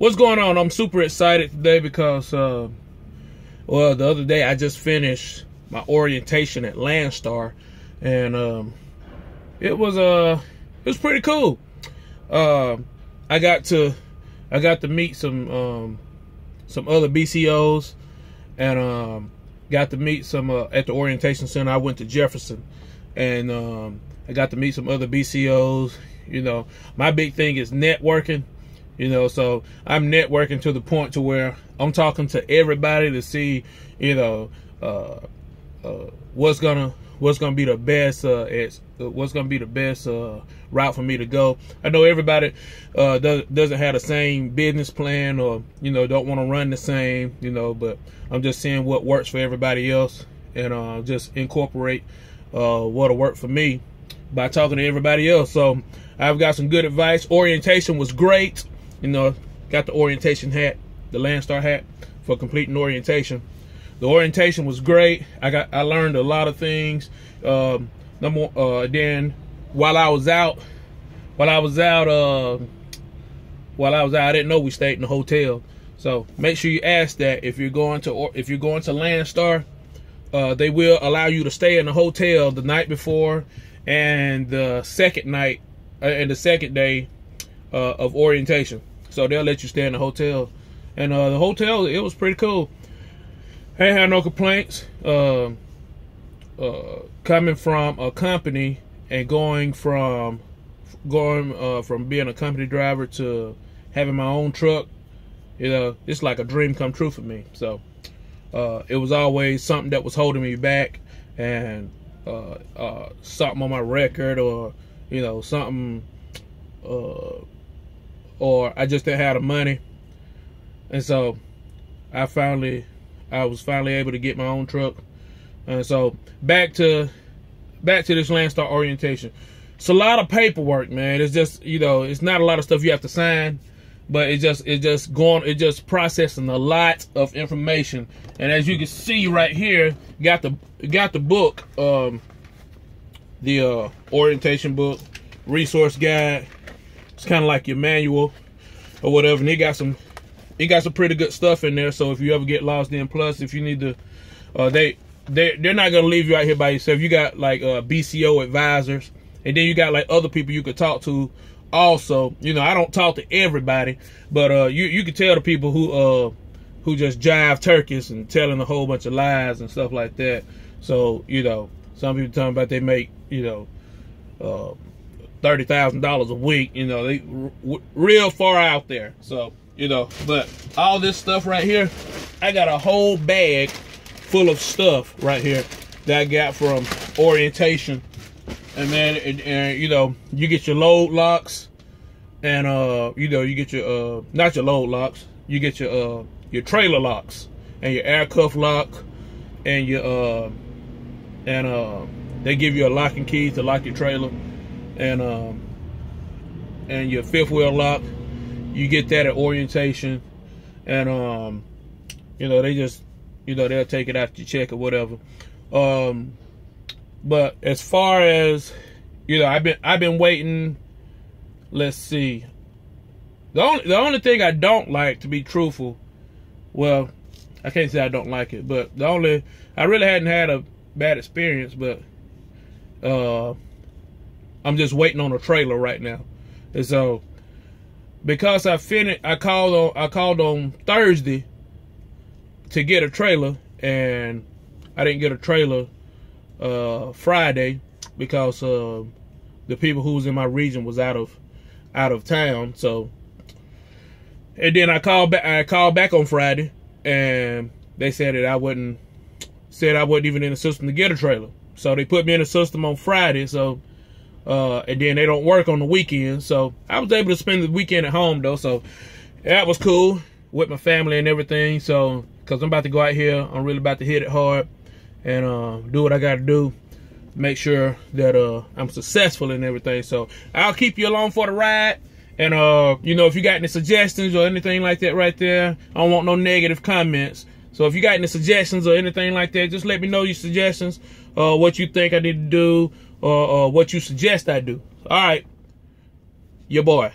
what's going on? I'm super excited today because, well, the other day I just finished my orientation at Landstar, and it was pretty cool. I got to meet some other BCOs, and got to meet some at the orientation center. I went to Jefferson, and I got to meet some other BCOs. You know, my big thing is networking. You know, so I'm networking to the point to where I'm talking to everybody to see, you know, what's gonna be the best route for me to go. I know everybody doesn't have the same business plan, or, you know, don't want to run the same, you know, but I'm just seeing what works for everybody else, and just incorporate what'll work for me by talking to everybody else. So I've got some good advice. Orientation was great. You know, got the orientation hat, the Landstar hat, for completing orientation. The orientation was great. I learned a lot of things. Then while I was out, I didn't know we stayed in the hotel. So make sure you ask that if you're going to Landstar. They will allow you to stay in the hotel the night before and the second night and the second day of orientation. So they'll let you stay in the hotel, and the hotel, it was pretty cool. I ain't had no complaints. Coming from a company and going from being a company driver to having my own truck, you know, it's like a dream come true for me. So it was always something that was holding me back, and something on my record, or, you know, something, or I just didn't have the money. And so I was finally able to get my own truck. And so back to this Landstar orientation. It's a lot of paperwork, man. It's just, you know, it's not a lot of stuff you have to sign, but it's just processing a lot of information. And as you can see right here, got the book, the orientation book, resource guide. It's kind of like your manual or whatever, and it got some pretty good stuff in there. So if you ever get lost, then plus if you need to, they're not gonna leave you out here by yourself. You got like BCO advisors, and then you got like other people you could talk to. Also, you know, I don't talk to everybody, but you can tell the people who just jive turkeys and telling a whole bunch of lies and stuff like that. So, you know, some people talking about they make, you know, $30,000 a week, you know, they real far out there. So, you know, but all this stuff right here, I got a whole bag full of stuff right here that I got from orientation. And man, and you know, you get your load locks, and you know, you get your not your load locks, you get your trailer locks, and your air cuff lock, and your they give you a locking key to lock your trailer, and your fifth wheel lock. You get that at orientation, and you know, they just, you know, they'll take it after you check or whatever. But as far as, you know, I've been waiting. Let's see. The only thing I don't like, to be truthful, well, I can't say I don't like it, but I really hadn't had a bad experience, but I'm just waiting on a trailer right now. And so, because I called on Thursday to get a trailer, and I didn't get a trailer Friday because the people who was in my region was out of town. So, and then I called back on Friday, and they said that I wasn't even in the system to get a trailer. So they put me in the system on Friday. So and then they don't work on the weekend. So I was able to spend the weekend at home though. So that was cool with my family and everything. So, cause I'm about to go out here, I'm really about to hit it hard and do what I got to do, make sure that I'm successful and everything. So I'll keep you along for the ride. And you know, if you got any suggestions or anything like that right there, I don't want no negative comments. So if you got any suggestions or anything like that, just let me know your suggestions, what you think I need to do, or what you suggest I do. All right, your boy.